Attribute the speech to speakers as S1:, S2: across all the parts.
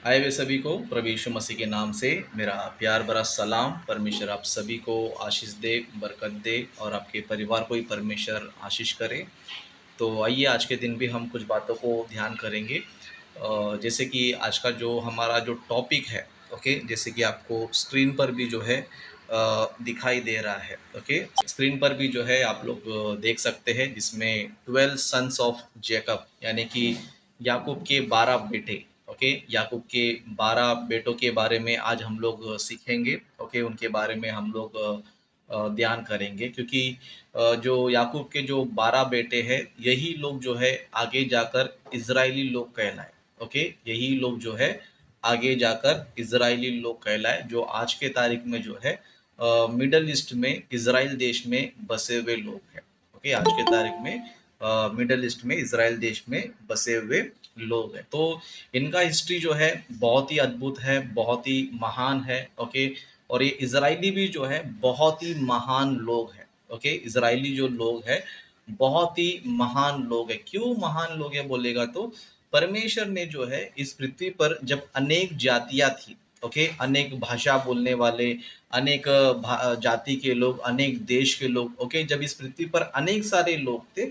S1: आए हुए सभी को प्रभु यीशु मसीह के नाम से मेरा प्यार भरा सलाम। परमेश्वर आप सभी को आशीष दे, बरकत दे और आपके परिवार को ही परमेश्वर आशीष करे। तो आइए आज के दिन भी हम कुछ बातों को ध्यान करेंगे। जैसे कि आज का जो हमारा जो टॉपिक है, ओके, जैसे कि आपको स्क्रीन पर भी जो है दिखाई दे रहा है। ओके, स्क्रीन पर भी जो है आप लोग देख सकते हैं, जिसमें 12 सन्स ऑफ जेकब यानी कि याकूब के 12 बेटे। ओके, याकूब के 12 बेटों के बारे में आज हम लोग सीखेंगे। ओके, उनके बारे में हम लोग ध्यान करेंगे, क्योंकि जो याकूब के जो 12 बेटे हैं, यही लोग जो है आगे जाकर इजरायली लोग कहलाए। ओके, यही लोग जो है आगे जाकर इजरायली लोग कहलाए, जो आज के तारीख में जो है मिडल ईस्ट में इजराइल देश में बसे हुए लोग हैं। ओके, आज के तारीख में मिडल ईस्ट में इजराइल देश में बसे हुए लोग हैं। तो इनका हिस्ट्री जो है बहुत ही अद्भुत है, बहुत ही महान है। ओके, और ये इजरायली भी जो है बहुत ही महान लोग हैं। ओके, इजरायली जो लोग हैं बहुत ही महान लोग हैं। क्यों महान लोग हैं बोलेगा तो परमेश्वर ने जो है इस पृथ्वी पर जब अनेक जातियां थी, ओके, अनेक भाषा बोलने वाले, अनेक जाति के लोग, अनेक देश के लोग, ओके, जब इस पृथ्वी पर अनेक सारे लोग थे,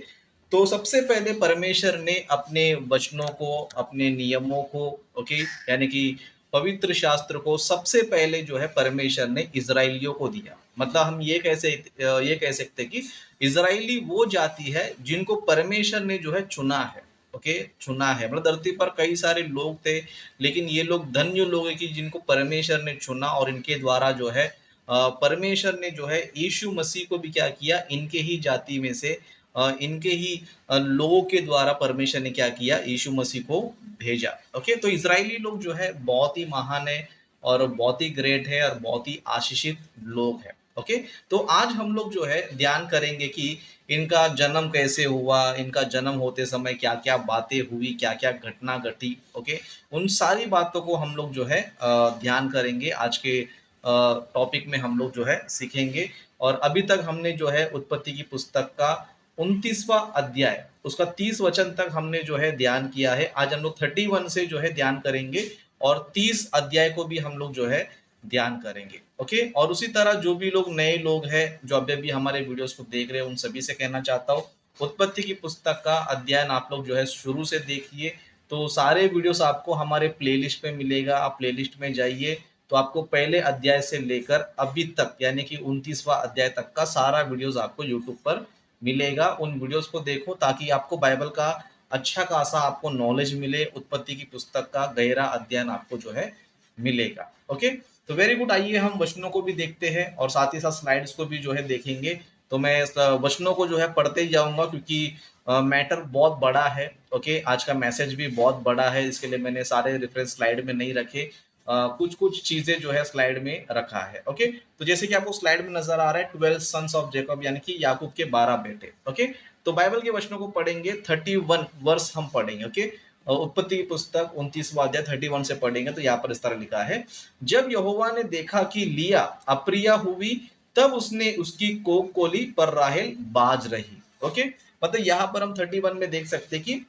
S1: तो सबसे पहले परमेश्वर ने अपने वचनों को, अपने नियमों को, ओके, यानी कि पवित्र शास्त्र को सबसे पहले जो है परमेश्वर ने इजराइलियों को दिया। मतलब हम ये कह सकते हैं कि इजराइली वो जाति है जिनको परमेश्वर ने जो है चुना है। ओके, चुना है, मतलब धरती पर कई सारे लोग थे, लेकिन ये लोग धन्य लोग हैं कि जिनको परमेश्वर ने चुना, और इनके द्वारा जो है परमेश्वर ने जो है यीशु मसीह को भी क्या किया, इनके ही जाति में से इनके ही लोगों के द्वारा परमेश्वर ने क्या किया, यीशु मसीह को भेजा। ओके, तो इजरायली लोग जो है बहुत ही महान है और बहुत ही ग्रेट है और बहुत ही आशीषित लोग हैं। ओके, तो आज हम लोग जो है ध्यान करेंगे कि इनका जन्म कैसे हुआ, इनका जन्म होते समय क्या क्या बातें हुई, क्या क्या घटना घटी। ओके, उन सारी बातों को हम लोग जो है ध्यान करेंगे। आज के टॉपिक में हम लोग जो है सीखेंगे। और अभी तक हमने जो है उत्पत्ति की पुस्तक का 29वां अध्याय, उसका 30 वचन तक हमने जो है ध्यान किया है। आज हम लोग 31 से जो है ध्यान करेंगे और 30 अध्याय को भी हम लोग जो है ध्यान करेंगे। ओके, और उसी तरह जो भी लोग नए लोग हैं जो अभी अभी हमारे वीडियोस को देख रहे हैं, उन सभी से कहना चाहता हूँ, उत्पत्ति की पुस्तक का अध्ययन आप लोग जो है शुरू से देखिए। तो सारे वीडियोस आपको हमारे प्लेलिस्ट में मिलेगा। आप प्लेलिस्ट में जाइए तो आपको पहले अध्याय से लेकर अभी तक यानी कि 29वां अध्याय तक का सारा वीडियोस आपको यूट्यूब पर मिलेगा। उन वीडियोस को देखो ताकि आपको बाइबल का अच्छा खासा आपको नॉलेज मिले, उत्पत्ति की पुस्तक का गहरा अध्ययन आपको जो है मिलेगा। ओके, तो वेरी गुड। आइए हम वचनों को भी देखते हैं और साथ ही साथ स्लाइड्स को भी जो है देखेंगे। तो मैं वचनों को जो है पढ़ते ही जाऊंगा, क्योंकि मैटर बहुत बड़ा है। ओके, आज का मैसेज भी बहुत बड़ा है, इसके लिए मैंने सारे रेफरेंस स्लाइड में नहीं रखे, कुछ कुछ चीजें जो है स्लाइड में रखा है। ओके, तो जैसे कि आपको स्लाइड में नजर आ रहा है 12 सन्स ऑफ जेकब यानी कि याकूब के 12 बेटे। ओके, तो बाइबल के वचनों को पढ़ेंगे, 31 वर्ष हम पढ़ेंगे। ओके, उत्पत्ति की पुस्तक 29वां अध्याय 31 से पढ़ेंगे। तो यहाँ पर इस तरह लिखा है, जब यहोवा ने देखा कि लिया अप्रिय हुई, तब उसने उसकी कोख खोली, पर राहेल बाज रही। ओके, मतलब यहाँ पर हम 31 में देख सकते कि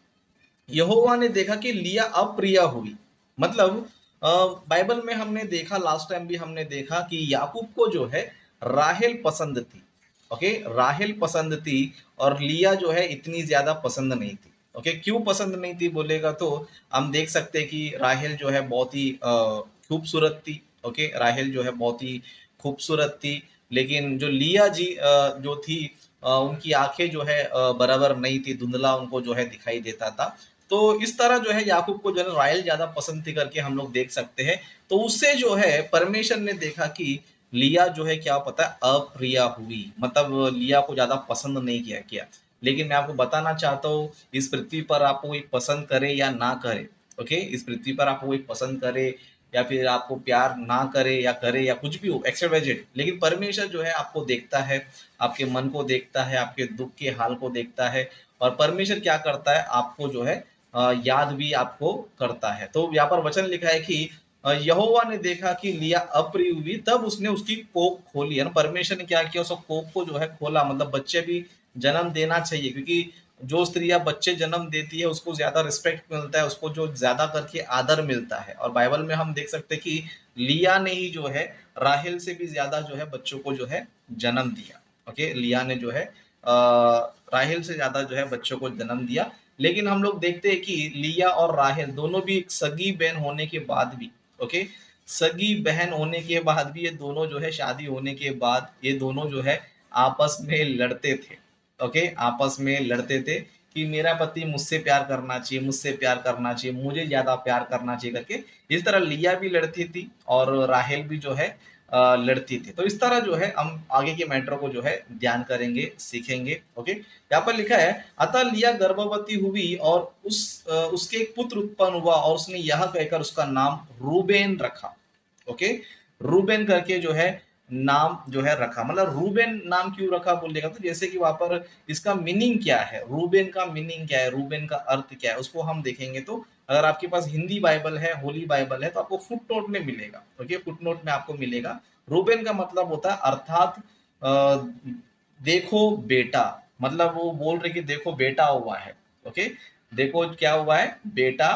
S1: यहोवा ने देखा कि लिया अप्रिय हुई। मतलब बाइबल में हमने देखा, लास्ट टाइम भी हमने देखा कि याकूब को जो है राहेल पसंद थी। ओके, राहेल पसंद थी और लिया जो है इतनी ज्यादा पसंद नहीं थी। ओके, क्यों पसंद नहीं थी बोलेगा तो हम देख सकते हैं कि राहेल जो है बहुत ही खूबसूरत थी। ओके, राहेल जो है बहुत ही खूबसूरत थी, लेकिन जो लिया जी जो थी, उनकी आंखें जो है बराबर नहीं थी, धुंधला उनको जो है दिखाई देता था। तो इस तरह जो है याकूब को जो है राहेल ज्यादा पसंद थी करके हम लोग देख सकते हैं। तो उससे जो है परमेश्वर ने देखा कि लिया जो है क्या पता है अप्रिय हुई, मतलब लिया को ज्यादा पसंद नहीं किया। लेकिन मैं आपको बताना चाहता हूँ, इस पृथ्वी पर आपको कोई पसंद करे या ना करे, ओके, इस पृथ्वी पर आपको कोई पसंद करे या फिर आपको प्यार ना करे या कुछ भी हो, एक्सेप्ट वेजेड, लेकिन परमेश्वर जो है आपको देखता है, आपके मन को देखता है, आपके दुख के हाल को देखता है। और परमेश्वर क्या करता है, आपको जो है याद भी आपको करता है। तो यहाँ पर वचन लिखा है कि यहोवा ने देखा कि लिया अप्रिय हुई, तब उसने उसकी कोख खोली है ना। परमेश्वर ने क्या किया, उसको कोख को जो है खोला, मतलब बच्चे भी जन्म देना चाहिए, क्योंकि जो स्त्रियां बच्चे जन्म देती है उसको ज्यादा रिस्पेक्ट मिलता है, उसको जो ज्यादा करके आदर मिलता है। और बाइबल में हम देख सकते हैं कि लिया ने ही जो है राहेल से भी ज्यादा जो है बच्चों को जो है जन्म दिया। ओके, लिया ने जो है राहेल से ज्यादा जो है बच्चों को जन्म दिया। लेकिन हम लोग देखते हैं कि लिया और राहेल दोनों भी एक सगी बहन होने के बाद भी, ओके, सगी बहन होने के बाद भी ये दोनों जो है शादी होने के बाद ये दोनों जो है आपस में लड़ते थे। ओके, आपस में लड़ते थे कि मेरा पति मुझसे प्यार करना चाहिए, मुझसे प्यार करना चाहिए, मुझे ज्यादा प्यार करना चाहिए करके। इस तरह लिया भी लड़ती थी और राहेल भी जो है लड़ती थी। तो इस तरह जो है हम आगे के मैटर को जो है ध्यान करेंगे, सीखेंगे। ओके, यहाँ पर लिखा है, अतः लिया गर्भवती हुई और उसके एक पुत्र उत्पन्न हुआ और उसने यह कहकर उसका नाम रूबेन रखा। ओके, रूबेन करके जो है नाम जो है रखा। मतलब रूबेन नाम क्यों रखा बोलिएगा तो जैसे कि वहां पर इसका मीनिंग क्या है, रूबेन का मीनिंग क्या है, रूबेन का अर्थ क्या है, उसको हम देखेंगे। तो अगर आपके पास हिंदी बाइबल है, होली बाइबल है, तो आपको फुट नोट में मिलेगा। ओके, फुट नोट में आपको मिलेगा। रूबेन का मतलब होता है अर्थात देखो बेटा, मतलब वो बोल रहे कि देखो बेटा हुआ है। ओके, देखो क्या हुआ है, बेटा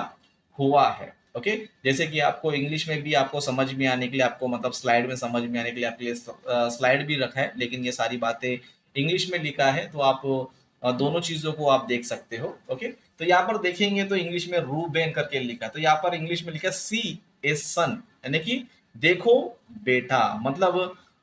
S1: हुआ है। ओके, जैसे कि आपको इंग्लिश में भी आपको समझ में आने के लिए, आपको मतलब स्लाइड में समझ में आने के लिए आपके लिए स्लाइड भी रखा है, लेकिन ये सारी बातें इंग्लिश में लिखा है, तो आप दोनों चीजों को आप देख सकते हो। ओके, तो यहाँ पर देखेंगे तो इंग्लिश में रूबेन करके लिखा, तो यहाँ पर इंग्लिश में लिखा सी ए सन, यानी कि देखो बेटा। मतलब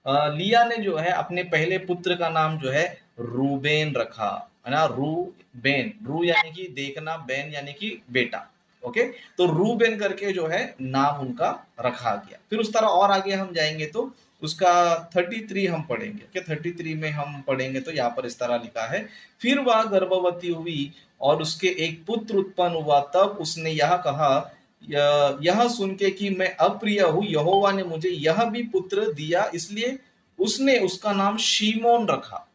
S1: लिया ने जो है अपने पहले पुत्र का नाम जो है रूबेन रखा, है ना, रूबेन, रू यानी कि देखना, बेन यानी कि बेटा। ओके, तो रूबेन करके जो है नाम उनका रखा गया। फिर उस तरह और आगे हम जाएंगे तो उसका 33 हम पढ़ेंगे। ओके, 33 में हम पढ़ेंगे तो यहाँ पर इस तरह लिखा है, फिर वह गर्भवती हुई और उसके एक पुत्र उत्पन्न हुआ, तब उसने यह कहा, यह सुन के कि मैं अप्रिय हूँ, यहोवा ने मुझे यह भी पुत्र दिया, इसलिए उसने उसका नाम शीमोन रखा।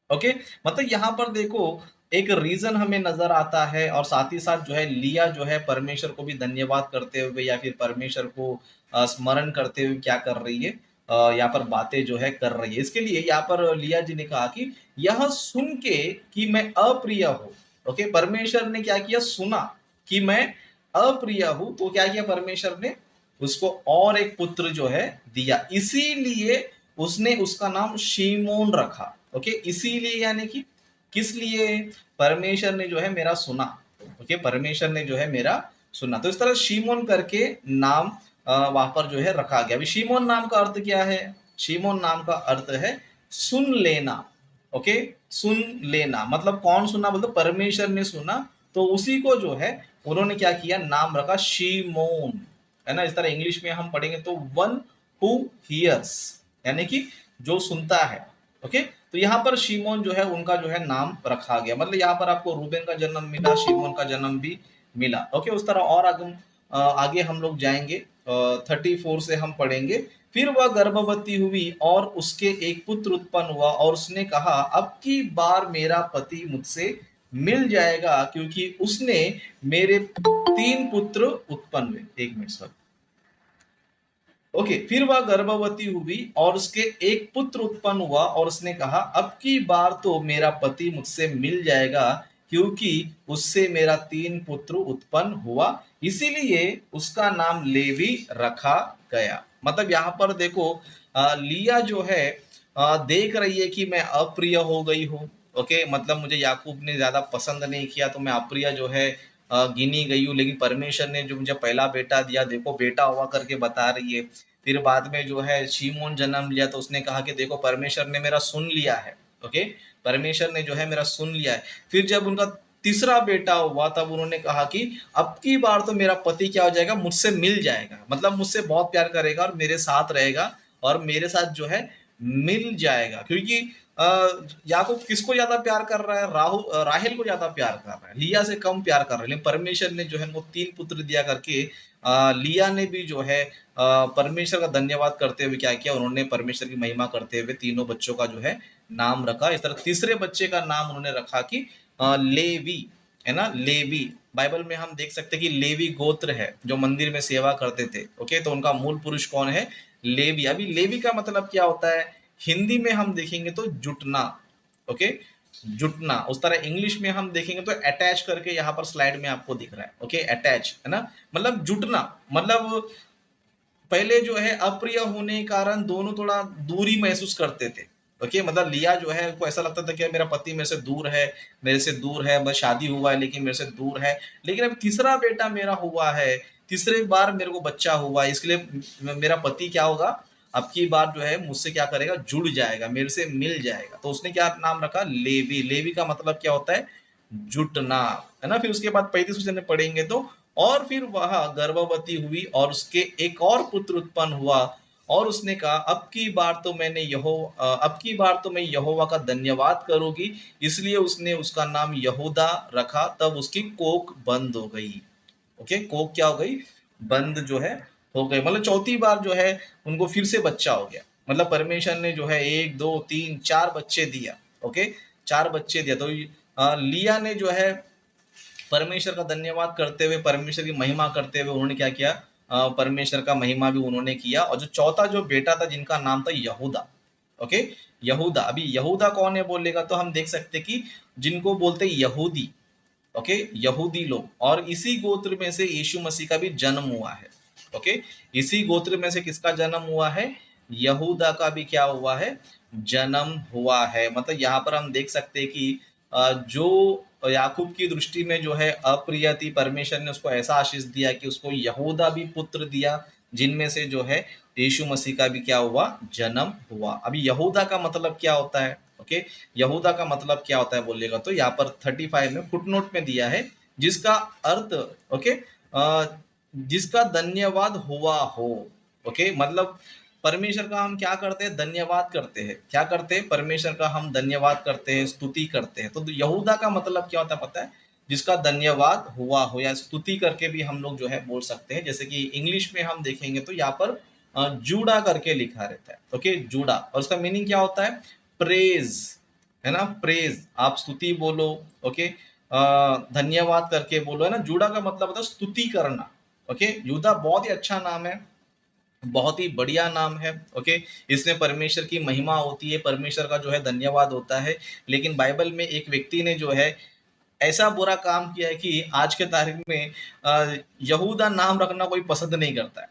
S1: ओके, मतलब यहाँ पर देखो एक रीजन हमें नजर आता है, और साथ ही साथ जो है लिया जो है परमेश्वर को भी धन्यवाद करते हुए या फिर परमेश्वर को स्मरण करते हुए क्या कर रही है, यहाँ पर बातें जो है कर रही है। इसके लिए यहाँ पर लिया जी ने कहा कि यह सुन के कि मैं अप्रिय हूँ। ओके, परमेश्वर ने क्या किया, सुना कि मैं अप्रिय हूँ, तो क्या किया परमेश्वर ने, उसको और एक पुत्र जो है दिया, इसीलिए उसने उसका नाम शीमोन रखा। ओके, इसीलिए यानी कि किस लिए, परमेश्वर ने जो है मेरा सुना। ओके, परमेश्वर ने जो है मेरा सुना, तो इस तरह शीमोन करके नाम वहां पर जो है रखा गया। अभी शीमोन नाम का अर्थ क्या है, शीमोन नाम का अर्थ है सुन लेना। ओके, सुन लेना, मतलब कौन सुना, बोलते परमेश्वर ने सुना, तो उसी को जो है उन्होंने क्या किया, नाम रखा शीमोन, है ना। इस तरह इंग्लिश में हम पढ़ेंगे तो वन हु हियर्स, यानी कि जो सुनता है। ओके, तो यहाँ पर शिमोन जो है उनका जो है नाम रखा गया। मतलब यहाँ पर आपको रूबेन का जन्म मिला, शिमोन का जन्म भी मिला। ओके, उस तरह और आगे हम लोग जाएंगे, 34 से हम पढ़ेंगे, फिर वह गर्भवती हुई और उसके एक पुत्र उत्पन्न हुआ और उसने कहा, अब की बार मेरा पति मुझसे मिल जाएगा, क्योंकि उसने मेरे 3 पुत्र उत्पन्न हुए। एक मिनट सर। ओके, फिर वह गर्भवती हुई और उसके एक पुत्र उत्पन्न हुआ और उसने कहा, अब की बार तो मेरा पति मुझसे मिल जाएगा, क्योंकि उससे मेरा 3 पुत्र उत्पन्न हुआ, इसीलिए उसका नाम लेवी रखा गया। मतलब यहाँ पर देखो लिया जो है देख रही है कि मैं अप्रिय हो गई हूँ। ओके, मतलब मुझे याकूब ने ज्यादा पसंद नहीं किया, तो मैं अप्रिय जो है गिनी गई हूँ। लेकिन परमेश्वर ने जो मुझे पहला बेटा दिया, देखो बेटा हुआ करके बता रही है। फिर बाद में जो है शिमोन जन्म लिया, तो उसने कहा कि देखो परमेश्वर ने मेरा सुन लिया है। ओके, परमेश्वर ने जो है मेरा सुन लिया है। फिर जब उनका तीसरा बेटा हुआ, तब उन्होंने कहा कि अब की बार तो मेरा पति क्या हो जाएगा, मुझसे मिल जाएगा, मतलब मुझसे बहुत प्यार करेगा और मेरे साथ रहेगा और मेरे साथ जो है मिल जाएगा। क्योंकि याकूब किसको ज्यादा प्यार कर रहा है, राहेल को ज्यादा प्यार कर रहा है, लिया से कम प्यार कर रहा है। लेकिन परमेश्वर ने जो है वो 3 पुत्र दिया करके लिया ने भी जो है परमेश्वर का धन्यवाद करते हुए क्या किया, उन्होंने परमेश्वर की महिमा करते हुए तीनों बच्चों का जो है नाम रखा। इस तरह तीसरे बच्चे का नाम उन्होंने रखा कि लेवी, है ना, लेवी। बाइबल में हम देख सकते हैं कि लेवी गोत्र है जो मंदिर में सेवा करते थे। ओके, तो उनका मूल पुरुष कौन है, लेवी। अभी लेवी का मतलब क्या होता है, हिंदी में हम देखेंगे तो जुटना। ओके, जुटना। उस तरह इंग्लिश में हम देखेंगे तो अटैच करके यहाँ पर स्लाइड में आपको दिख रहा है, ओके, अटैच है ना, मतलब जुटना। मतलब पहले जो है अप्रिय होने के कारण दोनों थोड़ा दूरी महसूस करते थे, ओके, मतलब लिया जो है को ऐसा लगता था कि मेरा पति मेरे से दूर है, मेरे से दूर है, बस शादी हुआ है लेकिन मेरे से दूर है। लेकिन अब तीसरा बेटा मेरा हुआ है, तीसरे बार मेरे को बच्चा हुआ है, इसके लिए मेरा पति क्या होगा, अब की बार जो है मुझसे क्या करेगा, जुड़ जाएगा, मेरे से मिल जाएगा। तो उसने क्या नाम रखा, लेवी। लेवी का मतलब क्या होता है, जुटना, है ना। फिर उसके बाद 35 में पढ़ेंगे तो, और फिर वह गर्भवती हुई और उसके एक और पुत्र उत्पन्न हुआ, और उसने कहा अब की बार तो मैं यहोवा का धन्यवाद करूंगी, इसलिए उसने उसका नाम यहूदा रखा। तब उसकी कोख बंद हो गई, ओके, कोख क्या हो गई, बंद जो है हो गई। मतलब चौथी बार जो है उनको फिर से बच्चा हो गया। मतलब परमेश्वर ने जो है एक दो तीन चार बच्चे दिया, ओके, चार बच्चे दिया। तो लिया ने जो है परमेश्वर का धन्यवाद करते हुए, परमेश्वर की महिमा करते हुए उन्होंने क्या किया, परमेश्वर का महिमा भी उन्होंने किया। और जो चौथा जो बेटा था जिनका नाम था यहूदा, ओके, यहूदा। अभी यहूदा कौन है बोलेगा तो हम देख सकते कि जिनको बोलते यहूदी, ओके, यहूदी लोग। और इसी गोत्र में से यीशु मसीह का भी जन्म हुआ है, ओके, इसी गोत्र में से किसका जन्म हुआ है, यहूदा का भी क्या हुआ है, जन्म हुआ है। मतलब यहाँ पर हम देख सकते हैं कि जो याकूब की दृष्टि में जो है अप्रिय थी, परमेश्वर ने उसको ऐसा आशीष दिया कि उसको यहूदा भी पुत्र दिया, जिनमें से जो है यीशु मसीह का भी क्या हुआ, जन्म हुआ। अभी यहूदा का मतलब क्या होता है, ओके, यहूदा का मतलब क्या होता है बोलेगा तो यहाँ पर 35 में फुटनोट में दिया है, जिसका अर्थ, ओके, जिसका धन्यवाद हुआ हो, ओके। मतलब परमेश्वर का हम क्या करते हैं, धन्यवाद करते हैं। क्या करते हैं, परमेश्वर का हम धन्यवाद करते हैं, स्तुति करते हैं। तो यहूदा का मतलब क्या होता है पता है, जिसका धन्यवाद हुआ हो, या स्तुति करके भी हम लोग जो है बोल सकते हैं। जैसे कि इंग्लिश में हम देखेंगे तो यहाँ पर जूडा करके लिखा रहता है, ओके, जूडा। और उसका मीनिंग क्या होता है, प्रेज, है ना, प्रेज। आप स्तुति बोलो, ओके, धन्यवाद करके बोलो, है ना। जूडा का मतलब होता है स्तुति करना, ओके। यूदा बहुत ही अच्छा नाम है, बहुत ही बढ़िया नाम है, ओके। इसमें परमेश्वर की महिमा होती है, परमेश्वर का जो है धन्यवाद होता है। लेकिन बाइबल में एक व्यक्ति ने जो है ऐसा बुरा काम किया है कि आज के तारीख में यहूदा नाम रखना कोई पसंद नहीं करता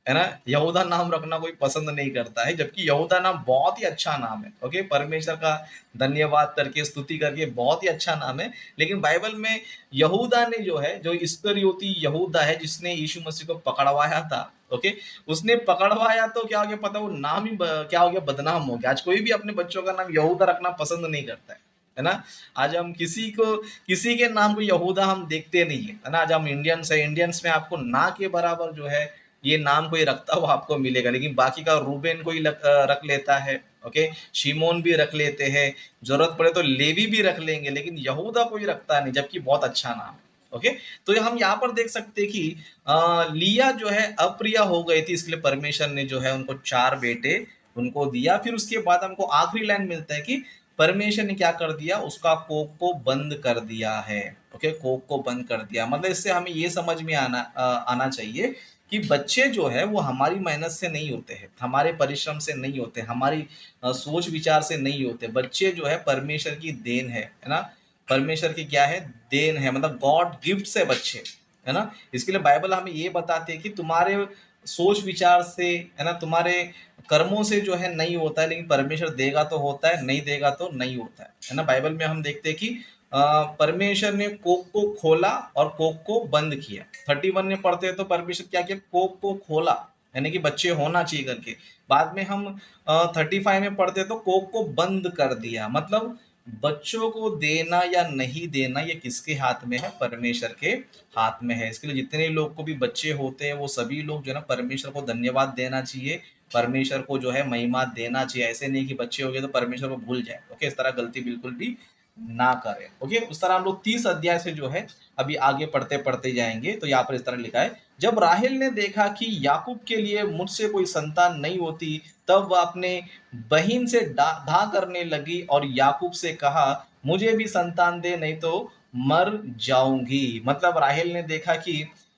S1: है ना। यहूदा नाम रखना कोई पसंद नहीं करता है, जबकि यहूदा नाम बहुत ही अच्छा नाम है, ओके, परमेश्वर का धन्यवाद करके, स्तुति करके, बहुत ही अच्छा नाम है। लेकिन बाइबल में यहूदा ने जो है, जो इस्करियोती यहूदा है जिसने यीशु मसीह को पकड़वाया था, ओके, उसने पकड़वाया तो क्या हो गया पता, वो नाम ही क्या हो गया, बदनाम हो गया। आज कोई भी अपने बच्चों का नाम यहूदा रखना पसंद नहीं करता है ना। आज हम किसी के नाम को यहूदा हम देखते नहीं है ना। आज हम इंडियंस है, इंडियंस में आपको ना के बराबर जो है ये नाम कोई रखता हुआ आपको मिलेगा। लेकिन बाकी का रूबेन कोई रख लेता है, ओके, शिमोन भी रख लेते हैं, जरूरत पड़े तो लेवी भी रख लेंगे, लेकिन यहूदा कोई रखता नहीं, जबकि बहुत अच्छा नाम है, ओके। तो हम यहाँ पर देख सकते हैं कि लिया जो है अप्रिय हो गई थी, इसलिए परमेश्वर ने जो है उनको चार बेटे उनको दिया। फिर उसके बाद हमको आखिरी लाइन मिलता है कि परमेश्वर ने क्या कर दिया, उसका कोख को बंद कर दिया है, ओके, कोख को बंद कर दिया। मतलब इससे हमें ये समझ में आना चाहिए कि बच्चे जो है वो हमारी मेहनत से नहीं होते हैं, हमारे परिश्रम से नहीं होते, हमारी सोच विचार से नहीं होते। बच्चे जो है परमेश्वर की देन है ना, परमेश्वर की क्या है, देन है। मतलब गॉड गिफ्ट है बच्चे, है ना। इसके लिए बाइबल हमें ये बताती है कि तुम्हारे सोच विचार से, है ना, तुम्हारे कर्मों से जो है नहीं होता है, लेकिन परमेश्वर देगा तो होता है, नहीं देगा तो नहीं होता है ना। बाइबल में हम देखते हैं कि परमेश्वर ने कोख को खोला और कोख को बंद किया। 31 में पढ़ते हैं तो परमेश्वर क्या किया, कोख को खोला, यानी कि बच्चे होना चाहिए करके। बाद में हम 35 में पढ़ते हैं तो कोख को बंद कर दिया। मतलब बच्चों को देना या नहीं देना ये किसके हाथ में है, परमेश्वर के हाथ में है। इसके लिए जितने लोग को भी बच्चे होते हैं वो सभी लोग जो है ना परमेश्वर को धन्यवाद देना चाहिए, परमेश्वर को जो है महिमा देना चाहिए। ऐसे नहीं कि बच्चे हो गए तो परमेश्वर को भूल जाए, ओके, इस तरह गलती बिल्कुल भी ना करें, ओके। उस तरह हम लोग 30 अध्याय से जो है अभी आगे पढ़ते पढ़ते जाएंगे। तो यहाँ पर इस तरह लिखा है, जब राहेल ने देखा कि याकूब के लिए मुझसे कोई संतान नहीं होती, तब वह अपने बहन से धा करने लगी और याकूब से कहा, मुझे भी संतान दे, नहीं तो मर जाऊंगी। मतलब राहेल ने देखा कि,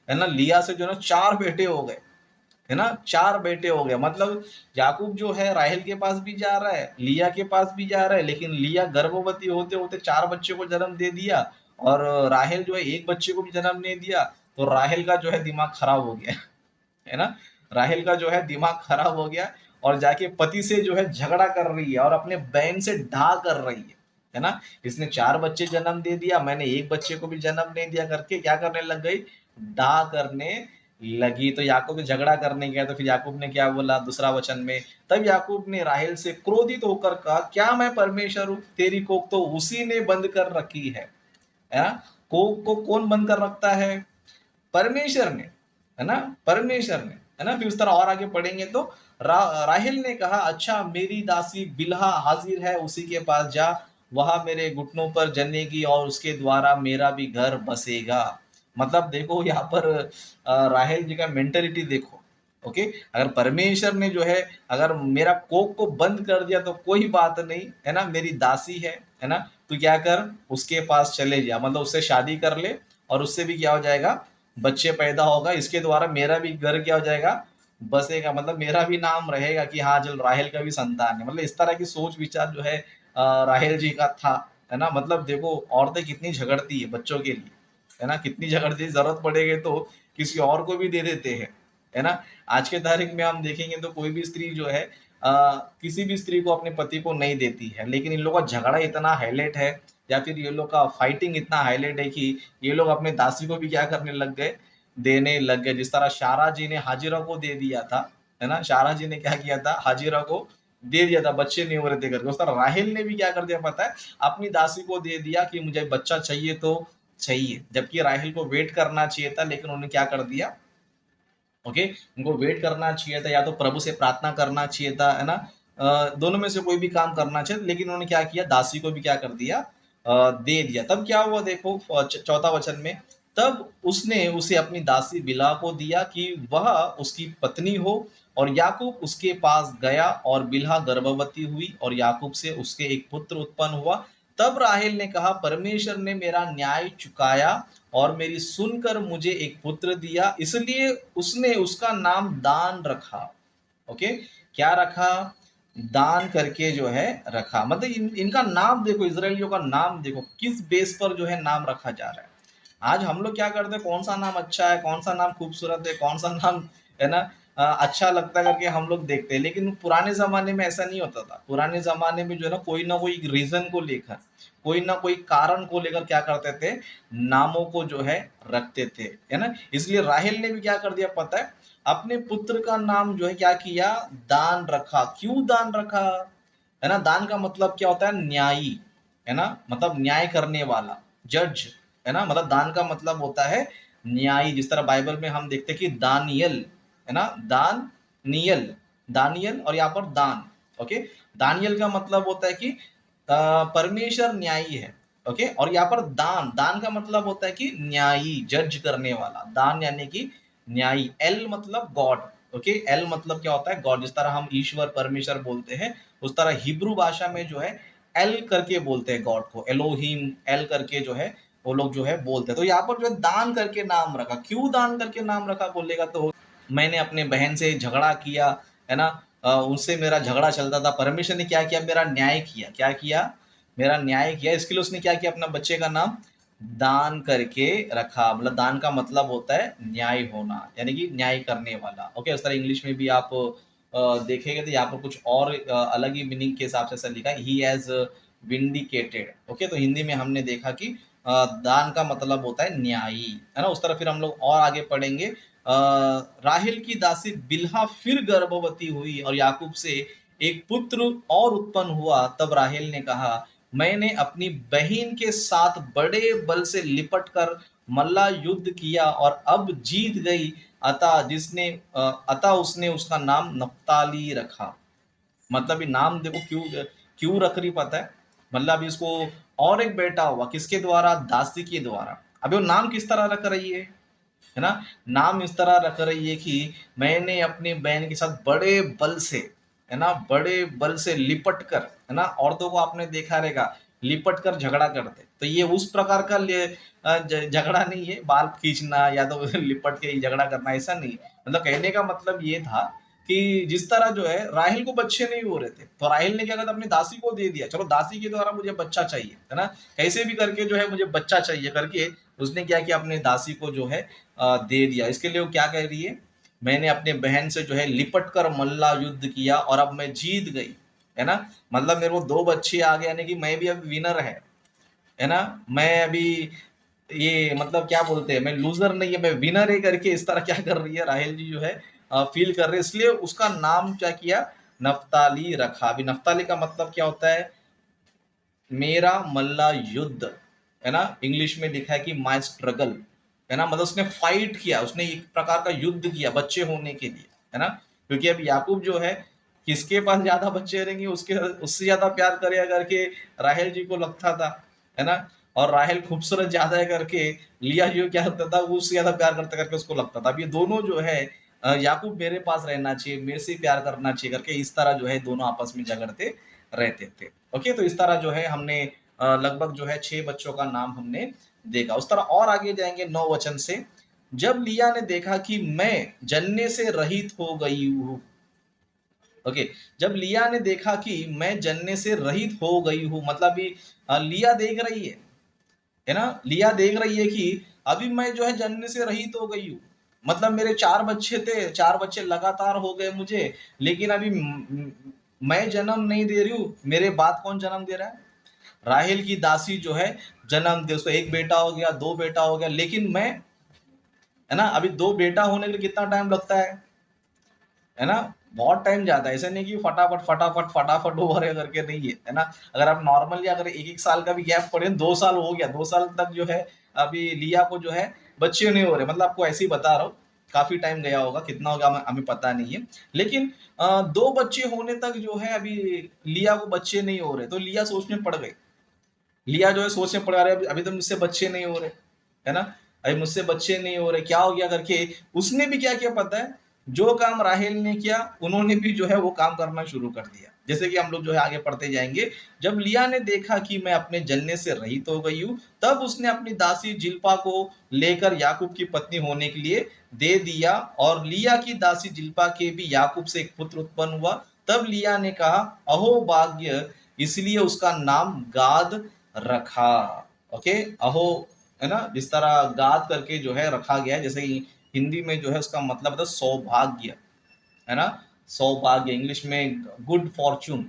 S1: है ना, लिया से जो ना चार बेटे हो गए, है ना, 4 बेटे हो गए। मतलब याकूब जो है राहेल के पास भी जा रहा है, लिया के पास भी जा रहा है, लेकिन लिया गर्भवती होते होते 4 बच्चे को जन्म दे दिया, और राहेल जो है एक बच्चे को भी जन्म नहीं दिया। तो राहेल का जो है दिमाग खराब हो गया, है ना, राहेल का जो है दिमाग खराब हो गया, और जाके पति से जो है झगड़ा कर रही है और अपने बहन से ढा कर रही है ना। इसने 4 बच्चे जन्म दे दिया, मैंने एक बच्चे को भी जन्म नहीं दिया, करके क्या करने लग गई, डा करने लगी। तो याकूब ने झगड़ा करने गया, तो फिर याकूब ने क्या बोला दूसरा वचन में, तब याकूब ने राहेल से क्रोधित होकर कहा, क्या मैं परमेश्वर हूँ, तेरी कोख तो उसी ने बंद कर रखी है ना। कोख को कौन बंद कर रखता है, परमेश्वर ने, है ना, परमेश्वर ने, है ना। फिर उस तरह और आगे पढ़ेंगे तो राहेल ने कहा, अच्छा मेरी दासी बिल्हा हाजिर है, उसी के पास जा, वहां मेरे घुटनों पर जनेगी और उसके द्वारा मेरा भी घर बसेगा। मतलब देखो यहाँ पर राहेल जी का मेंटेलिटी देखो। ओके, अगर परमेश्वर ने जो है अगर मेरा कोख को बंद कर दिया तो कोई बात नहीं, है ना, मेरी दासी है ना, तो क्या कर, उसके पास चले जा, मतलब उससे शादी कर ले, और उससे भी क्या हो जाएगा, बच्चे पैदा होगा, इसके द्वारा मेरा भी घर क्या हो जाएगा, बसेगा, मतलब मेरा भी नाम रहेगा कि हाँ चल राहेल का भी संतान है। मतलब इस तरह की सोच विचार जो है राहेल जी का था, है ना। मतलब देखो औरतें कितनी झगड़ती है बच्चों के लिए, है ना, कितनी झगड़ती है, जरूरत पड़ेगी तो किसी और को भी दे देते हैं, है ना। आज के तारीख में हम देखेंगे तो कोई भी स्त्री जो है किसी भी स्त्री को अपने पति को नहीं देती है, लेकिन इन लोगों का झगड़ा इतना हाईलाइट है, या फिर ये लोग का फाइटिंग इतना हाईलाइट है कि ये लोग अपने दासी को भी क्या करने लग गए, देने लग गए। जिस तरह शारा जी ने हाजिरा को दे दिया था, है ना, शारा जी ने क्या किया था, हाजिरा को दे दिया था, बच्चे नहीं हो रहे थे करके। उस तरह राहेल ने भी क्या कर दिया पता है, अपनी दासी को दे दिया कि मुझे बच्चा चाहिए तो चाहिए, जबकि राहेल को वेट करना चाहिए था, लेकिन उन्होंने क्या कर दिया, ओके, उनको वेट करना चाहिए था, या तो प्रभु से प्रार्थना करना चाहिए था, है ना, दोनों में से कोई भी काम करना चाहिए, लेकिन उन्होंने क्या किया, दासी को भी क्या कर दिया, दे दिया। तब क्या हुआ देखो, चौथा वचन में, तब उसने उसे अपनी दासी बिला को दिया कि वह उसकी पत्नी हो, और याकूब उसके पास गया, और बिल्हा गर्भवती हुई, और याकूब से उसके एक पुत्र उत्पन्न हुआ। तब राहेल ने कहा, परमेश्वर ने मेरा न्याय चुकाया और मेरी सुनकर मुझे एक पुत्र दिया, इसलिए उसने उसका नाम दान रखा। ओके, क्या रखा, दान करके जो है रखा। मतलब इनका नाम देखो, इजरायलियों का नाम देखो किस बेस पर जो है नाम रखा जा रहा है। आज हम लोग क्या करते हैं, कौन सा नाम अच्छा है, कौन सा नाम खूबसूरत है, कौन सा नाम, है ना, अच्छा लगता है करके हम लोग देखते हैं। लेकिन पुराने जमाने में ऐसा नहीं होता था। पुराने जमाने में जो है ना कोई रीजन को लेकर, कोई ना कोई कारण को लेकर क्या करते थे, नामों को जो है रखते थे, है ना। इसलिए राहेल ने भी क्या कर दिया पता है, अपने पुत्र का नाम जो है क्या किया, दान रखा। क्यों दान रखा, है ना। दान का मतलब क्या होता है, न्यायी, है ना, मतलब न्याय करने वाला, जज, है ना। मतलब दान का मतलब होता है न्यायी। जिस तरह बाइबल में हम देखते हैं कि दानियल, है ना, दानियल, दानियल, और यहाँ पर दान। ओके, दानियल का मतलब होता है कि परमेश्वर न्यायी है। ओके, और यहाँ पर दान, दान का मतलब होता है कि न्यायी, जज करने वाला। दान यानी कि न्यायी। एल मतलब गॉड। ओके, एल मतलब क्या होता है, गॉड। जिस तरह हम ईश्वर परमेश्वर बोलते हैं, उस तरह हिब्रू भाषा में जो है एल करके बोलते हैं गॉड को, एलोहिम, एल करके जो है वो लोग जो है बोलते हैं। तो यहाँ पर जो है दान करके नाम रखा। क्यों दान करके नाम रखा बोलेगा तो, मैंने अपने बहन से झगड़ा किया, है ना, उनसे मेरा झगड़ा चलता था, परमेश्वर ने क्या किया, मेरा न्याय किया। क्या किया, मेरा न्याय किया। इसके लिए उसने क्या किया, अपना बच्चे का नाम दान करके रखा। मतलब दान का मतलब होता है न्याय होना, यानी कि न्याय करने वाला। ओके, उस तरह इंग्लिश में भी आप देखेंगे तो यहाँ पर कुछ और अलग ही मीनिंग के हिसाब से ऐसा लिखा है, ही हैज विंडिकेटेड। ओके, तो हिंदी में हमने देखा कि दान का मतलब होता है न्यायी, है ना। उस तरह फिर हम लोग और आगे पढ़ेंगे। राहेल की दासी बिल्हा फिर गर्भवती हुई और याकूब से एक पुत्र और उत्पन्न हुआ। तब राहेल ने कहा, मैंने अपनी बहन के साथ बड़े बल से लिपट कर मल्ला युद्ध किया और अब जीत गई, अतः उसने उसका नाम नप्ताली रखा। मतलब ये नाम देखो क्यों क्यों रख रही पता है, मतलब इसको और एक बेटा हुआ किसके द्वारा, दासी के द्वारा। अभी वो नाम किस तरह रख रही है ना, नाम इस तरह रख रही है कि मैंने अपनी बहन के साथ बड़े बल से, है ना, बड़े बल से लिपट कर, है ना। औरतों को आपने देखा रहेगा, लिपट कर झगड़ा करते। तो ये उस प्रकार का झगड़ा नहीं है, बाल खींचना या तो लिपट के झगड़ा करना, ऐसा नहीं। मतलब कहने का मतलब ये था कि जिस तरह जो है राहेल को बच्चे नहीं हो रहे थे, तो राहेल ने क्या कहा, अपनी दासी को दे दिया, चलो दासी के द्वारा मुझे बच्चा चाहिए, है ना, कैसे भी करके जो है मुझे बच्चा चाहिए करके उसने क्या किया, अपने दासी को जो है दे दिया। इसके लिए वो क्या कह रही है, मैंने अपने बहन से जो है लिपट कर मल्ला युद्ध किया और अब मैं जीत गई, है ना। मतलब मेरे को 2 बच्चे आ गए, यानी कि मैं भी अब विनर है ना। मैं अभी ये मतलब क्या बोलते हैं, मैं लूजर नहीं है, मैं विनर है करके इस तरह क्या कर रही है राहेल जी जो है फील कर रहे हैं। इसलिए उसका नाम क्या किया, नफ्ताली रखा। अभी नफ्ताली का मतलब क्या होता है, मेरा मल्ला युद्ध, है ना। इंग्लिश में लिखा है कि माई स्ट्रगल, है ना, मतलब उसने फाइट किया, उसने एक प्रकार का युद्ध किया बच्चे होने के लिए, है ना। क्योंकि अब याकूब जो है किसके पास ज्यादा बच्चे रहेंगे, उसके उससे ज्यादा प्यार करेगा करके राहेल जी को लगता था, है ना। और राहेल खूबसूरत ज्यादा है करके लिया जो क्या लगता था, वो उससे ज्यादा प्यार करता करके उसको लगता था। अब ये दोनों जो है याकूब मेरे पास रहना चाहिए, मेरे से प्यार करना चाहिए करके इस तरह जो है दोनों आपस में झगड़ते रहते थे। ओके, तो इस तरह जो है हमने लगभग जो है 6 बच्चों का नाम हमने देखा। उस तरह और आगे जाएंगे 9 वचन से, जब लिया ने देखा कि मैं जनने से रहित हो गई हूँ। ओके, जब लिया ने देखा कि मैं जनने से रहित हो गई हूँ, मतलब लिया देख रही है ना, लिया देख रही है कि अभी मैं जो है जनने से रहित हो गई हूँ। मतलब मेरे 4 बच्चे थे, 4 बच्चे लगातार हो गए मुझे, लेकिन अभी मैं जन्म नहीं दे रही हूँ, मेरे बाद कौन जन्म दे रहा है, राहेल की दासी जो है जन्म दे, उसको 1 बेटा हो गया, 2 बेटा हो गया, लेकिन मैं, है ना, अभी 2 बेटा होने के लिए कितना टाइम लगता है ना, बहुत टाइम जाता है। ऐसा नहीं कि फटाफट फटाफट फटाफट ओवर है करके नहीं है ना। अगर आप नॉर्मली अगर 1-1 साल का भी गैप पड़े, 2 साल हो गया, 2 साल तक जो है अभी लिया को जो है बच्चे नहीं हो रहे, मतलब आपको ऐसे ही बता रहा हूँ, काफी टाइम गया होगा, कितना होगा हमें पता नहीं है। लेकिन 2 बच्चे होने तक जो है अभी लिया को बच्चे नहीं हो रहे, तो लिया सोच में पड़ गई। लिया जो है सोच में पड़ा, रहे अभी तो मुझसे बच्चे नहीं हो रहे, है ना, अभी मुझसे बच्चे नहीं हो रहे, क्या हो गया करके उसने भी क्या किया पता है, जो काम राहेल ने किया उन्होंने भी जो है वो काम करना शुरू कर दिया। जैसे कि हम लोग जो है आगे पढ़ते जाएंगे, जब लिया ने देखा कि मैं अपने जलने से रहित हो गई हूँ, तब उसने अपनी दासी जिल्पा को लेकर याकूब की पत्नी होने के लिए दे दिया, और लिया की दासी जिल्पा के भी याकूब से एक पुत्र उत्पन्न हुआ। तब लिया ने कहा, अहो भाग्य, इसलिए उसका नाम गाद रखा। ओके, अहो, है ना, जिस तरह गाद करके जो है रखा गया है, जैसे कि हिंदी में जो है उसका मतलब होता है सौभाग्य, है ना, सौभाग्य, इंग्लिश में गुड फॉर्चून,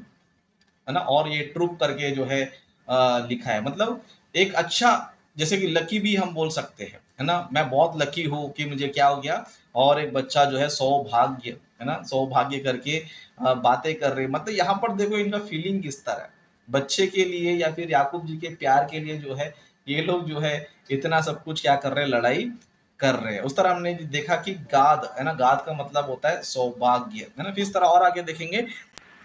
S1: है ना। और ये ट्रुप करके जो है लिखा है, मतलब एक अच्छा, जैसे कि लकी भी हम बोल सकते हैं, है ना, मैं बहुत लकी हूँ कि मुझे क्या हो गया, और एक बच्चा जो है सौभाग्य, है ना, सौभाग्य करके बातें कर रहे हैं। मतलब यहाँ पर देखो इनका फीलिंग किस तरह है, बच्चे के लिए या फिर याकूब जी के प्यार के लिए जो है ये लोग जो है इतना सब कुछ क्या कर रहे हैं, लड़ाई कर रहे हैं। उस तरह हमने देखा कि गाद, है ना, गाद का मतलब होता है सौभाग्य, है ना। फिर इस तरह और आगे देखेंगे,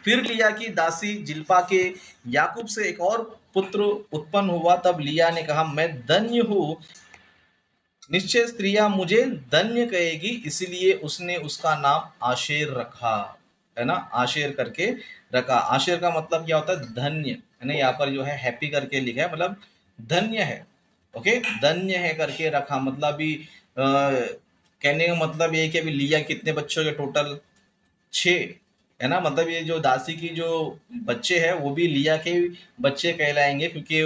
S1: फिर लिया की दासी जिल्पा के याकूब से एक और पुत्र उत्पन्न हुआ, तब लिया ने कहा, मैं धन्य हूँ, निश्चय स्त्रियां मुझे धन्य कहेगी, इसलिए उसने उसका नाम आशेर रखा, है ना, आशेर करके रखा। आशेर का मतलब क्या होता है, धन्य, है ना, यहाँ पर जो है हैप्पी करके लिखा है, मतलब धन्य है। ओके, धन्य है करके रखा, मतलब भी कहने का मतलब ये है कि अभी लिया कितने बच्चों के टोटल 6, है ना। मतलब ये जो दासी की जो बच्चे हैं वो भी लिया के बच्चे कहलाएंगे, क्योंकि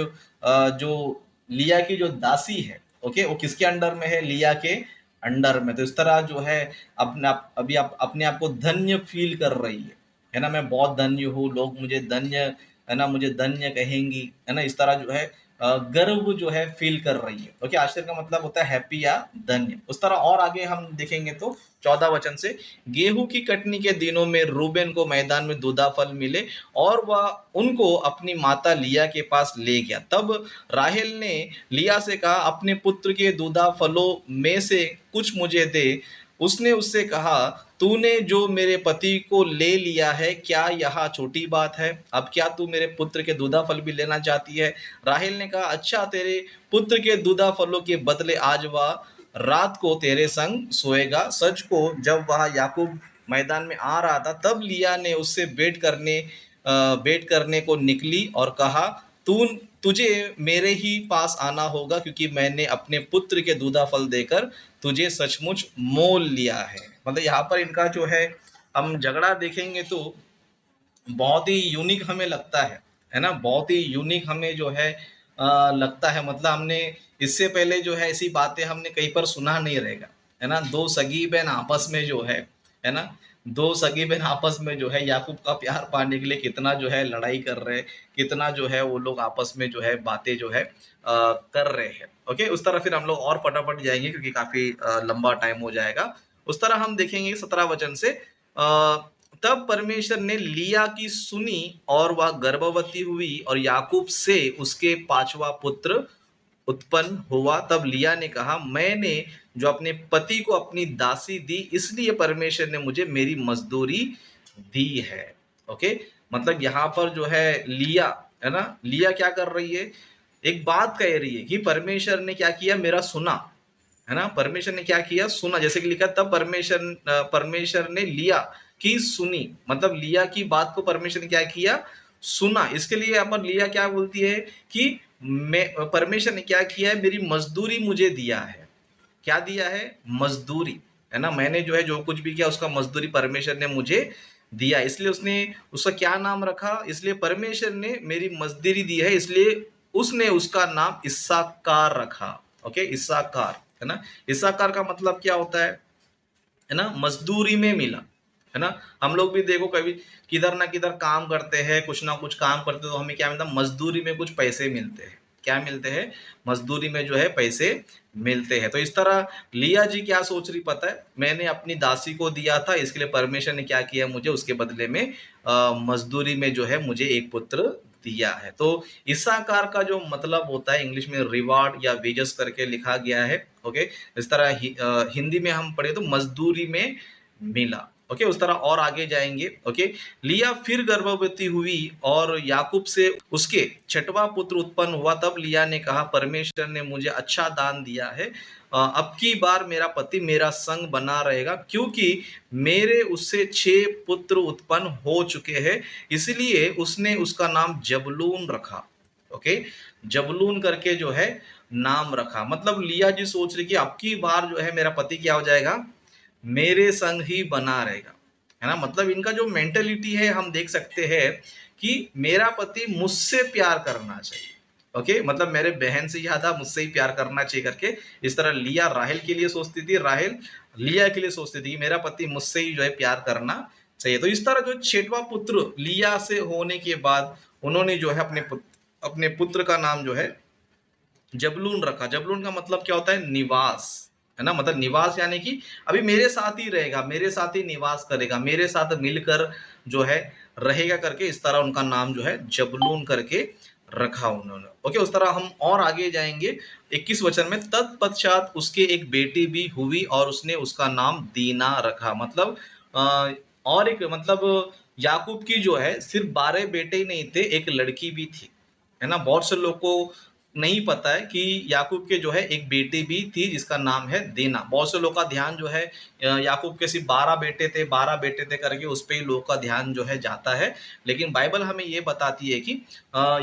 S1: जो लिया की जो दासी है, ओके, वो किसके अंडर में है, लिया के अंडर में। तो इस तरह जो है अपने आप अभी आप अपने आप को धन्य फील कर रही है ना, मैं बहुत धन्य हूँ, लोग मुझे धन्य, है ना, मुझे धन्य कहेंगी, है ना, इस तरह जो है गर्व जो है फील कर रही है। ओके, आश्चर्य का मतलब होता है हैप्पी या धन्य। उस तरह और आगे हम देखेंगे तो 14 वचन से, गेहूं की कटनी के दिनों में रूबेन को मैदान में दूधा फल मिले, और वह उनको अपनी माता लिया के पास ले गया। तब राहेल ने लिया से कहा, अपने पुत्र के दूधा फलों में से कुछ मुझे दे। उसने उससे कहा, तूने जो मेरे पति को ले लिया है, क्या यह छोटी बात है, अब क्या तू मेरे पुत्र के दूधा फल भी लेना चाहती है। राहेल ने कहा, अच्छा, तेरे पुत्र के दूधा फलों के बदले आज वह रात को तेरे संग सोएगा। सच को जब वह याकूब मैदान में आ रहा था, तब लिया ने उससे भेंट करने को निकली और कहा, तू तुझे मेरे ही पास आना होगा, क्योंकि मैंने अपने पुत्र के दूधा फल देकर तुझे सचमुच मोल लिया है। मतलब यहाँ पर इनका जो है, हम झगड़ा देखेंगे तो बहुत ही यूनिक हमें लगता है ना, बहुत ही यूनिक हमें जो है लगता है। मतलब हमने इससे पहले जो है ऐसी बातें हमने कहीं पर सुना नहीं रहेगा, है ना। दो सगी बहन आपस में जो है ना, दो सगी बहन आपस में जो है याकूब का प्यार पाने के लिए कितना जो है लड़ाई कर रहे हैं, कितना जो है वो लोग आपस में जो है बातें जो है कर रहे हैं। ओके, उस तरह फिर हम लोग और फटाफट जाएंगे क्योंकि काफी लंबा टाइम हो जाएगा। उस तरह हम देखेंगे 17 वचन से, तब परमेश्वर ने लिया की सुनी और वह गर्भवती हुई और याकूब से उसके पांचवा पुत्र उत्पन्न हुआ। तब लिया ने कहा, मैंने जो अपने पति को अपनी दासी दी, इसलिए परमेश्वर ने मुझे मेरी मजदूरी दी है। ओके, मतलब यहाँ पर जो है लिया, है ना, लिया क्या कर रही है, एक बात कह रही है कि परमेश्वर ने क्या किया, मेरा सुना, है ना। परमेश्वर ने क्या किया, सुना। जैसे कि लिखा, तब परमेश्वर ने लिया की सुनी, मतलब लिया की बात को परमेश्वर ने क्या किया, सुना। इसके लिए यहाँ पर लिया क्या बोलती है कि मैं, परमेश्वर ने क्या किया है, मेरी मजदूरी मुझे दिया है। क्या दिया है, मजदूरी, है ना। मैंने जो है जो कुछ भी किया उसका मजदूरी परमेश्वर ने मुझे दिया, इसलिए उसने उसका क्या नाम रखा, इसलिए परमेश्वर ने मेरी मजदूरी दी है, इसलिए उसने उसका नाम इस्साकार रखा। ओके, इस्साकार, है ना। इस्साकार का मतलब क्या होता है ना, मजदूरी में मिला, है ना। हम लोग भी देखो कभी किधर ना किधर काम करते हैं, कुछ ना कुछ काम करते हैं, तो हमें क्या मिलता है, मजदूरी में कुछ पैसे मिलते हैं। क्या मिलते हैं, मजदूरी में जो है पैसे मिलते हैं। तो इस तरह लिया जी क्या सोच रही पता है, मैंने अपनी दासी को दिया था, इसके लिए परमेश्वर ने क्या किया, मुझे उसके बदले में मजदूरी में जो है मुझे एक पुत्र दिया है। तो इस्साकार का जो मतलब होता है इंग्लिश में रिवार्ड या वेजस करके लिखा गया है। ओके, इस तरह हिंदी में हम पढ़े तो मजदूरी में मिला। ओके, उस तरह और आगे जाएंगे। ओके, लिया फिर गर्भवती हुई और याकूब से उसके छठवां पुत्र उत्पन्न हुआ। तब लिया ने कहा, परमेश्वर ने मुझे अच्छा दान दिया है, अब की बार मेरा पति मेरा संग बना रहेगा, क्योंकि मेरे उससे 6 पुत्र उत्पन्न हो चुके हैं। इसलिए उसने उसका नाम जबूलून रखा। ओके, जबूलून करके जो है नाम रखा। मतलब लिया जी सोच रही कि अब की बार जो है मेरा पति क्या हो जाएगा, मेरे संग ही बना रहेगा, है ना। मतलब इनका जो मेंटेलिटी है हम देख सकते हैं कि मेरा पति मुझसे प्यार करना चाहिए। ओके, मतलब मेरे बहन से ज्यादा मुझसे ही प्यार करना चाहिए करके इस तरह लिया राहेल के लिए सोचती थी, राहेल लिया के लिए सोचती थी कि मेरा पति मुझसे ही जो है प्यार करना चाहिए। तो इस तरह जो छठवां पुत्र लिया से होने के बाद उन्होंने जो है अपने पुत्र का नाम जो है जबलून रखा। जबलून का मतलब क्या होता है, निवास, है ना। मतलब निवास यानी कि अभी मेरे साथ ही रहेगा, मेरे साथ ही निवास करेगा, मेरे साथ मिलकर जो है रहेगा करके इस तरह उनका नाम जो है जबलून करके रखा उन्होंने। ओके, उस तरह हम और आगे जाएंगे 21 वचन में, तत्पश्चात उसके एक बेटी भी हुई और उसने उसका नाम दीना रखा। मतलब और एक मतलब याकूब की जो है सिर्फ 12 बेटे ही नहीं थे, एक लड़की भी थी, है ना। बहुत से लोग को नहीं पता है कि याकूब के जो है एक बेटी भी थी जिसका नाम है दीना। बहुत से लोग का ध्यान जो है याकूब के सिर्फ 12 बेटे थे, 12 बेटे थे करके उस पर ही लोग का ध्यान जो है जाता है। लेकिन बाइबल हमें ये बताती है कि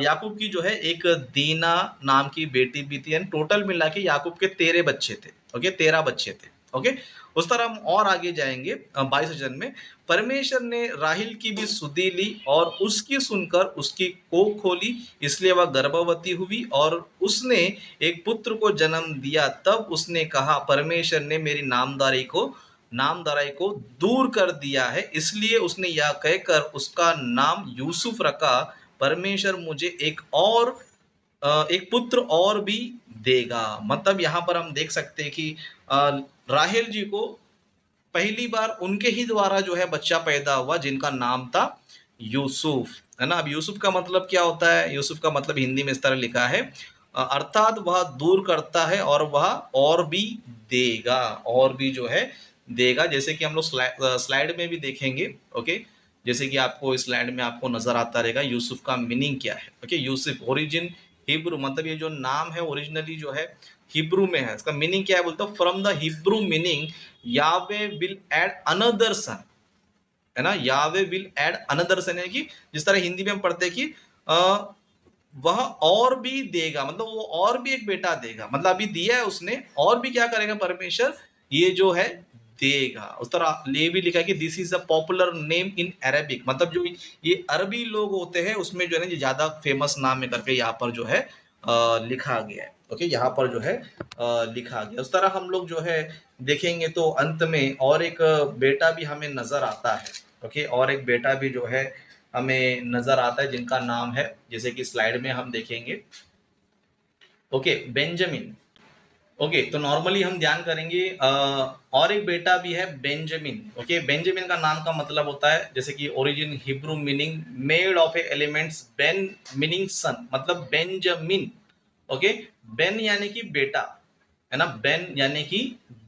S1: याकूब की जो है एक दीना नाम की बेटी भी थी। टोटल मिला के याकूब के 13 बच्चे थे। ओके, 13 बच्चे थे। ओके, उस तरह हम और आगे जाएंगे 22 वचन में, परमेश्वर ने राहिल की भी सुधि ली और उसकी सुनकर उसकी कोख खोली, इसलिए वह गर्भवती हुई और उसने एक पुत्र को जन्म दिया। तब उसने कहा, परमेश्वर ने मेरी नामदारी को दूर कर दिया है, इसलिए उसने यह कहकर उसका नाम यूसुफ रखा, परमेश्वर मुझे एक पुत्र और भी देगा। मतलब यहाँ पर हम देख सकते हैं कि राहेल जी को पहली बार उनके ही द्वारा जो है बच्चा पैदा हुआ जिनका नाम था यूसुफ, है ना। अब यूसुफ का मतलब क्या होता है, यूसुफ का मतलब हिंदी में इस तरह लिखा है, अर्थात वह दूर करता है और वह और भी देगा, और भी जो है देगा। जैसे कि हम लोग स्लाइड में भी देखेंगे। ओके, जैसे कि आपको इस स्लाइड में आपको नजर आता रहेगा यूसुफ का मीनिंग क्या है। ओके, यूसुफ ओरिजिन हिब्रू, मतलब ये जो नाम है ओरिजिनली जो है हिब्रू में है। इसका मीनिंग क्या है बोलते हो, फ्रॉम द हिब्रू मीनिंग यावे विल एड अनदर सन, है ना। यावे विल एड अनदर सन, है कि जिस तरह हिंदी में हम पढ़ते हैं कि वह और भी देगा, मतलब वो और भी एक बेटा देगा, मतलब अभी दिया है उसने, और भी क्या करेगा परमेश्वर, ये जो है देगा। उस तरह ये भी लिखा है कि this is a popular name in Arabic, मतलब जो ये अरबी लोग होते हैं उसमें जो है ना ये ज्यादा फेमस नाम है करके यहाँ पर जो है लिखा गया है। ओके, यहाँ पर जो है लिखा गया। उस तरह हम लोग जो है देखेंगे तो अंत में और एक बेटा भी हमें नजर आता है। ओके, और एक बेटा भी जो है हमें नजर आता है जिनका नाम है, जैसे कि स्लाइड में हम देखेंगे। Okay, Benjamin. ओके, तो नॉर्मली हम ध्यान करेंगे और एक बेटा भी है बेंजामिन। ओके, बेंजामिन का नाम का मतलब होता है, जैसे कि origin Hebrew meaning made of a elements, Ben meaning son, मतलब बेंजामिन। ओके, बेन यानी कि बेटा, है ना, बेन यानी कि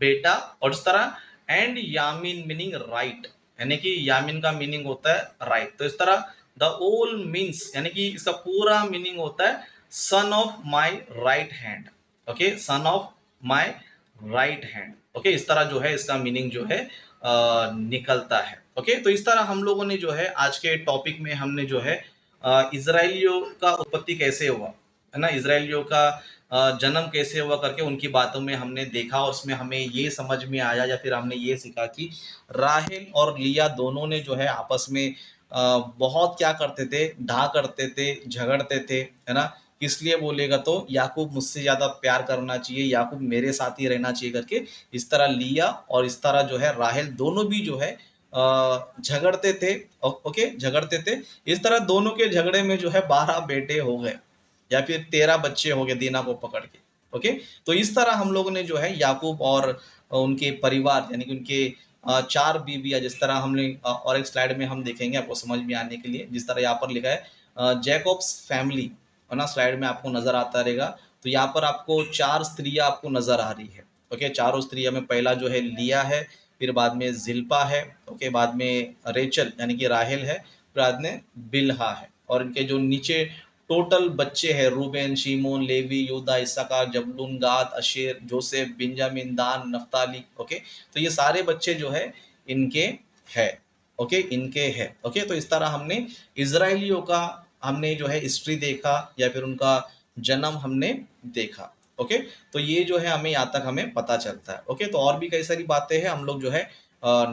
S1: बेटा, और इस तरह एंड यामिन मीनिंग राइट, यानी कि यामिन का मीनिंग होता है राइट। तो इस तरह द ओल मीन्स, यानी कि इसका पूरा मीनिंग होता है son of my right hand. Okay, son of my right hand. Okay, इस तरह जो है इसका मीनिंग जो है निकलता है। ओके, तो इस तरह हम लोगों ने जो है आज के टॉपिक में हमने जो है इजराइलियों का उत्पत्ति कैसे हुआ, है ना, इजराइलियों का जन्म कैसे हुआ करके उनकी बातों में हमने देखा, और उसमें हमें ये समझ में आया या फिर हमने ये सीखा कि राहेल और लिया दोनों ने जो है आपस में बहुत क्या करते थे, ढा करते थे, झगड़ते थे, है ना। किस लिए बोलेगा तो याकूब मुझसे ज्यादा प्यार करना चाहिए, याकूब मेरे साथ ही रहना चाहिए करके इस तरह लिया और इस तरह जो है राहेल दोनों भी जो है झगड़ते थे। ओके, झगड़ते थे। इस तरह दोनों के झगड़े में जो है 12 बेटे हो गए या फिर 13 बच्चे हो गए दीना को पकड़ के। ओके, तो इस तरह हम लोगों ने जो है याकूब और उनके परिवार, यानी कि उनके 4 बीवियां, जिस तरह हमने और एक स्लाइड में हम देखेंगे आपको समझ में आने के लिए, जिस तरह यहाँ पर लिखा है जैकॉब्स फैमिली, है ना, स्लाइड में आपको नजर आता रहेगा। तो यहाँ पर आपको 4 स्त्रियां आपको नजर आ रही है। ओके, चारों स्त्रियां में पहला जो है लिया है, फिर बाद में जिल्पा है, ओके, बाद में रेचल यानी कि राहेल है, फिर बाद में बिल्हा है, और इनके जो नीचे टोटल बच्चे हैं रूबेन, शिमोन, लेवी, यूदा, इस्साकार, जबूलून, गाद, अशेर, जोसेफ, बिंजामिन, दान, नफ्ताली। ओके, तो ये सारे बच्चे जो है इनके है। ओके, इनके है। ओके, तो इस तरह हमने इजराइलियों का हमने जो है हिस्ट्री देखा या फिर उनका जन्म हमने देखा। ओके, तो ये जो है हमें यहाँ तक हमें पता चलता है। ओके, तो और भी कई सारी बातें हैं, हम लोग जो है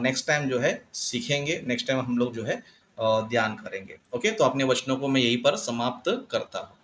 S1: नेक्स्ट टाइम जो है सीखेंगे, नेक्स्ट टाइम हम लोग जो है ध्यान करेंगे। ओके, तो अपने वचनों को मैं यहीं पर समाप्त करता हूँ।